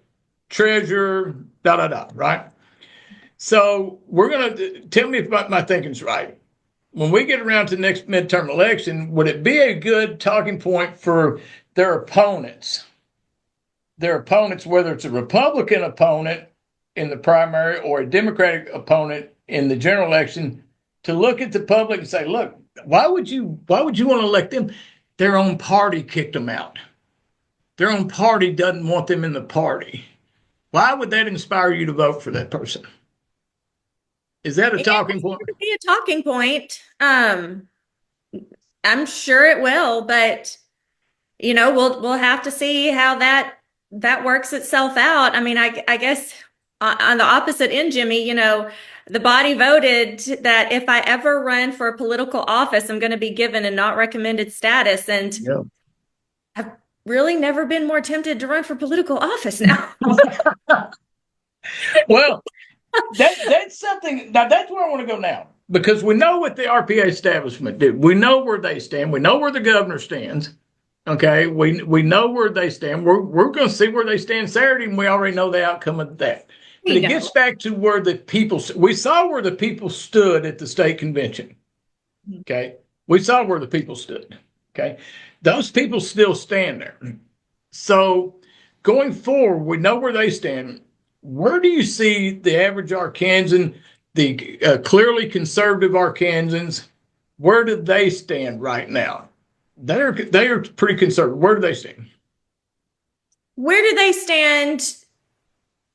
treasurer, right? So we're going to tell me if my thinking's right. When we get around to the next midterm election, would it be a good talking point for their opponents? Their opponents, whether it's a Republican opponent in the primary or a Democratic opponent in the general election, to look at the public and say, look, why would you want to elect them? Their own party kicked them out. Their own party doesn't want them in the party. Why would that inspire you to vote for that person? Is that a talking point? It would be a talking point. I'm sure it will, but we'll have to see how that works itself out. I mean, I guess on the opposite end, Jimmie, the body voted that if I ever run for a political office, I'm going to be given a not recommended status. And yeah. I've really never been more tempted to run for political office now. Well, that's something. Now, that's where I want to go now, because we know what the RPA establishment did. We know where they stand. We know where the governor stands. Okay, we know where they stand. We're going to see where they stand Saturday, and we already know the outcome of that. But it gets back to where we saw where the people stood at the state convention. Okay, we saw where the people stood. Okay, those people still stand there. So going forward, we know where they stand. Where do you see the average Arkansan, the clearly conservative Arkansans? Where do they stand right now? They are pretty conservative. Where do they stand? Where do they stand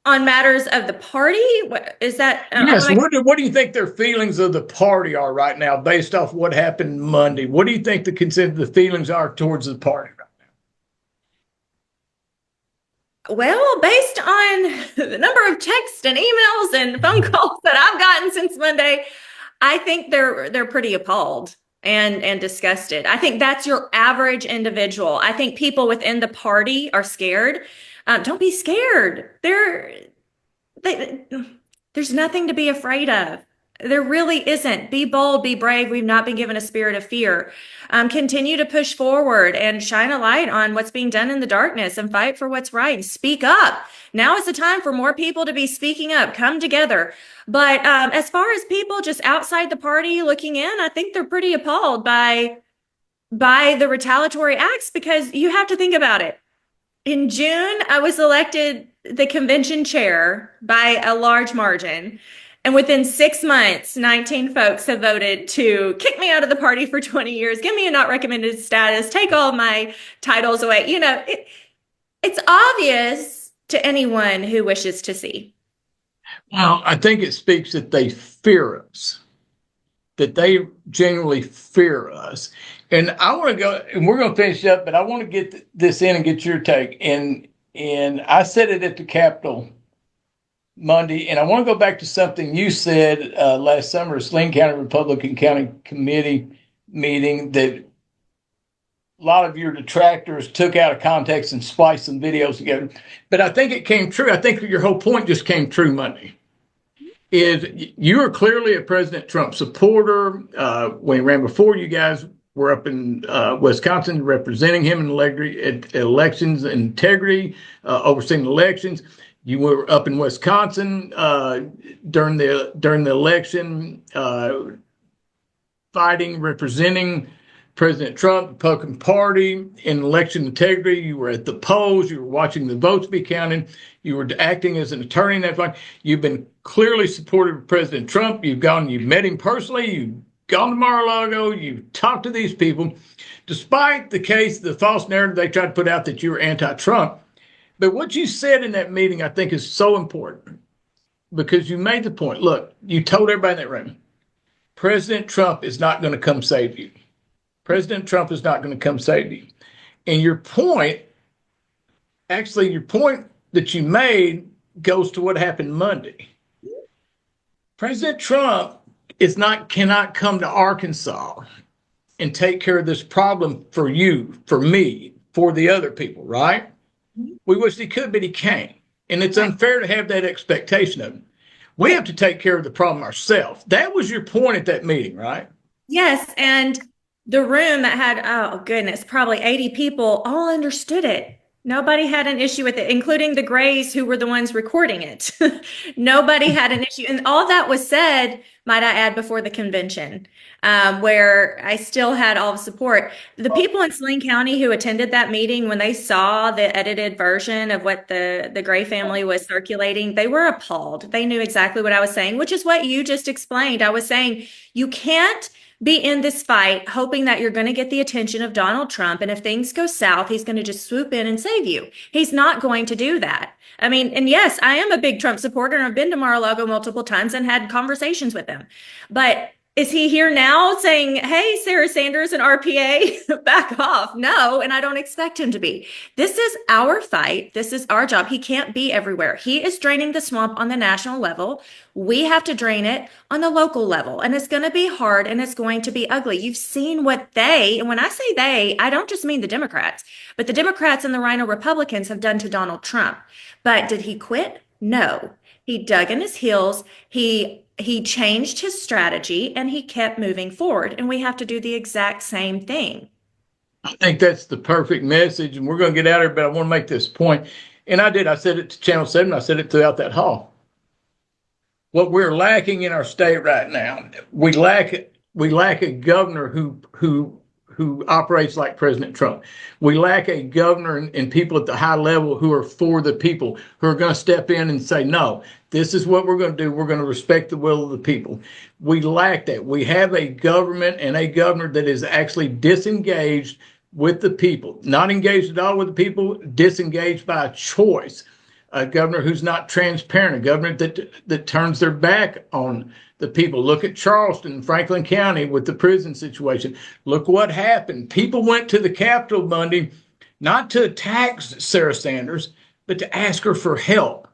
on matters of the party? What is that? Yes. What do you think their feelings of the party are right now, based off what happened Monday? What do you think the feelings are towards the party right now? Well, based on the number of texts and emails and phone calls that I've gotten since Monday, I think they're pretty appalled and disgusted. I think that's your average individual. I think people within the party are scared. Don't be scared. There's nothing to be afraid of. There really isn't. Be bold, be brave. We've not been given a spirit of fear. Continue to push forward and shine a light on what's being done in the darkness and fight for what's right. Speak up. Now is the time for more people to be speaking up. Come together. But as far as people just outside the party looking in, I think they're pretty appalled by the retaliatory acts, because you have to think about it. In June, I was elected the convention chair by a large margin. And within 6 months, 19 folks have voted to kick me out of the party for 20 years, give me a not recommended status, take all my titles away. It's obvious to anyone who wishes to see. Well, I think it speaks that they fear us, that they genuinely fear us. And I want to go, and we're going to finish up, but I want to get this in and get your take. And I said it at the Capitol Monday, and I want to go back to something you said last summer at Saline County Republican County Committee meeting, that a lot of your detractors took out of context and spliced some videos together. But I think it came true. I think your whole point just came true Monday. Is you are clearly a President Trump supporter. When he ran before, you guys were up in Wisconsin representing him in elections integrity, overseeing elections. You were up in Wisconsin during the election, fighting, representing President Trump, the Republican Party in election integrity. You were at the polls. You were watching the votes be counted. You were acting as an attorney in that fight. You've been clearly supportive of President Trump. You've met him personally. You've gone to Mar-a-Lago. You've talked to these people, despite the false narrative they tried to put out that you were anti-Trump. But what you said in that meeting, I think, is so important, because you made the point. Look, you told everybody in that room, President Trump is not going to come save you. President Trump is not going to come save you. And your point that you made goes to what happened Monday. President Trump cannot come to Arkansas and take care of this problem for you, for me, for the other people, right? We wish he could, but he can't. And it's unfair to have that expectation of him. We have to take care of the problem ourselves. That was your point at that meeting, right? Yes, and the room that had, oh goodness, probably 80 people all understood it. Nobody had an issue with it, including the Grays who were the ones recording it. Nobody had an issue. And all that was said, might I add, before the convention, where I still had all the support. The people in Saline County who attended that meeting, when they saw the edited version of what the Gray family was circulating, they were appalled. They knew exactly what I was saying, which is what you just explained. I was saying, you can't be in this fight hoping that you're going to get the attention of Donald Trump. And if things go south, he's going to just swoop in and save you. He's not going to do that. I mean, and yes, I am a big Trump supporter and I've been to Mar-a-Lago multiple times and had conversations with him. But is he here now saying, hey, Sarah Sanders and RPA, back off? No, and I don't expect him to be. This is our fight. This is our job. He can't be everywhere. He is draining the swamp on the national level. We have to drain it on the local level. And it's going to be hard and it's going to be ugly. You've seen what and when I say they, I don't just mean the Democrats, but the Democrats and the Rhino Republicans have done to Donald Trump. But did he quit? No. He dug in his heels. He changed his strategy and he kept moving forward. And we have to do the exact same thing. I think that's the perfect message. And we're going to get out of here, but I want to make this point. And I did. I said it to Channel 7. I said it throughout that hall. What we're lacking in our state right now, we lack a governor who operates like President Trump. We lack a governor and people at the high level who are for the people, who are going to step in and say, no, this is what we're going to do. We're going to respect the will of the people. We lack that. We have a government and a governor that is actually disengaged with the people, not engaged at all with the people, disengaged by choice. A governor who's not transparent, a governor that turns their back on the people. Look at Charleston, Franklin County with the prison situation. Look what happened. People went to the Capitol Monday not to attack Sarah Sanders, but to ask her for help.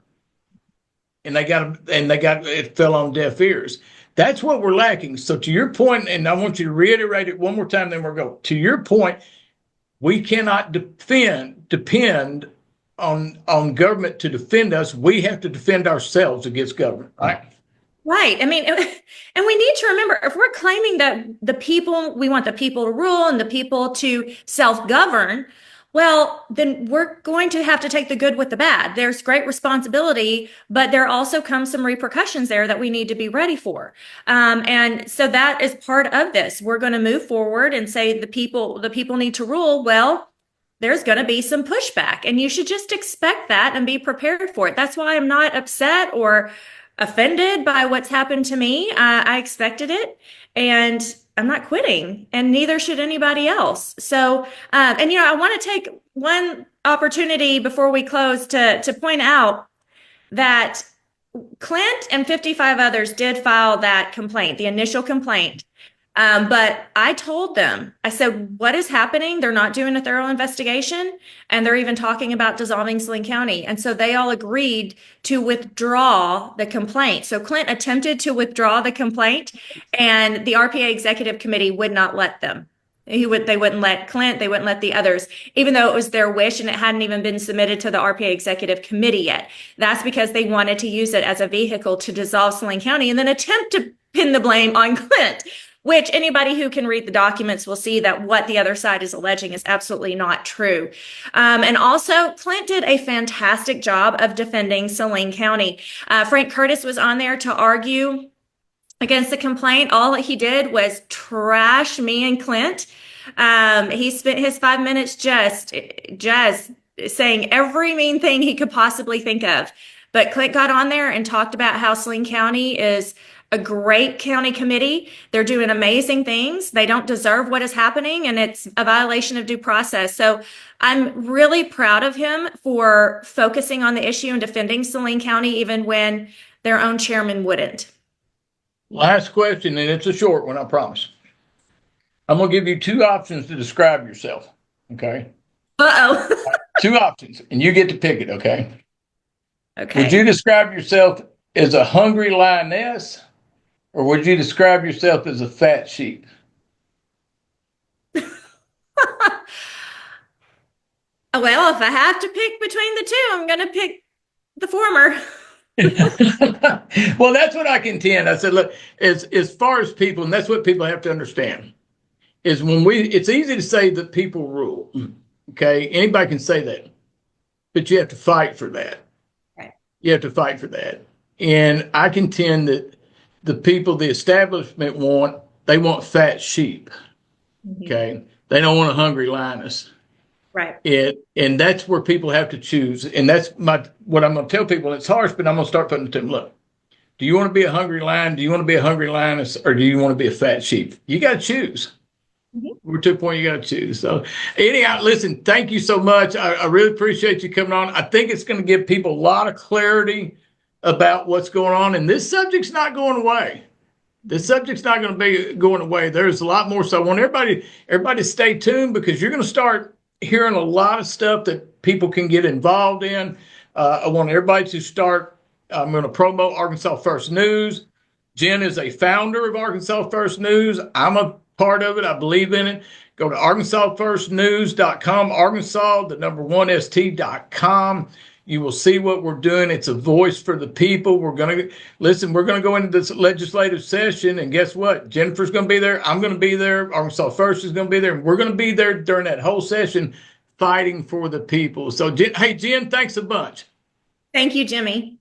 And it fell on deaf ears. That's what we're lacking. So to your point, and I want you to reiterate it one more time, then we'll go. To your point, we cannot depend on government to defend us. We have to defend ourselves against government, right? Right. I mean, and we need to remember, if we're claiming that we want the people to rule and the people to self-govern, well, then we're going to have to take the good with the bad. There's great responsibility, but there also comes some repercussions there that we need to be ready for. And so that is part of this. We're going to move forward and say the people need to rule. Well, there's going to be some pushback, and you should just expect that and be prepared for it. That's why I'm not upset or offended by what's happened to me. I expected it, and I'm not quitting, and neither should anybody else. So, and I want to take one opportunity before we close to point out that Clint and 55 others did file that complaint, the initial complaint. But I told them, I said, what is happening? They're not doing a thorough investigation, and they're even talking about dissolving Saline County. And so they all agreed to withdraw the complaint. So Clint attempted to withdraw the complaint, and the RPA Executive Committee would not let them. They wouldn't let Clint, they wouldn't let the others, even though it was their wish and it hadn't even been submitted to the RPA Executive Committee yet. That's because they wanted to use it as a vehicle to dissolve Saline County and then attempt to pin the blame on Clint, which anybody who can read the documents will see that what the other side is alleging is absolutely not true. And also, Clint did a fantastic job of defending Saline County. Frank Curtis was on there to argue against the complaint. All he did was trash me and Clint. He spent his 5 minutes just saying every mean thing he could possibly think of. But Clint got on there and talked about how Saline County is a great county committee. They're doing amazing things. They don't deserve what is happening, and it's a violation of due process. So I'm really proud of him for focusing on the issue and defending Saline County, even when their own chairman wouldn't. Last question, and it's a short one, I promise. I'm going to give you two options to describe yourself, okay? Uh-oh. Two options, and you get to pick it, okay? Would you Okay. describe yourself as a hungry lioness, or would you describe yourself as a fat sheep? Well, if I have to pick between the two, I'm going to pick the former. Well, that's what I contend. I said, look, as far as people, and that's what people have to understand, is it's easy to say that people rule. Okay, anybody can say that, but you have to fight for that. Right. You have to fight for that. And I contend that the people the establishment they want fat sheep. Mhm. Okay, they don't want a hungry lioness. Right. And that's where people have to choose. And that's what I'm going to tell people. It's harsh, but I'm going to start putting it to them. Look, do you want to be a hungry lion? Do you want to be a hungry lioness, or do you want to be a fat sheep? You got to choose. Mhm. We're to a point you got to choose. So, anyhow, listen, thank you so much. I really appreciate you coming on. I think it's going to give people a lot of clarity about what's going on. And this subject's not going away. This subject's not going to be going away. There's a lot more. So I want everybody to stay tuned, because you're going to start hearing a lot of stuff that people can get involved in. I want everybody to start. I'm going to promote Arkansas First News. Jen is a founder of Arkansas First News. I'm a part of it. I believe in it. Go to arkansasfirstnews.com, Arkansas, the number one st.com. You will see what we're doing. It's a voice for the people. We're going to listen. We're going to go into this legislative session, and guess what? Jennifer's going to be there. I'm going to be there. Arkansas First is going to be there. And we're going to be there during that whole session fighting for the people. So, hey, Jen, thanks a bunch. Thank you, Jimmie.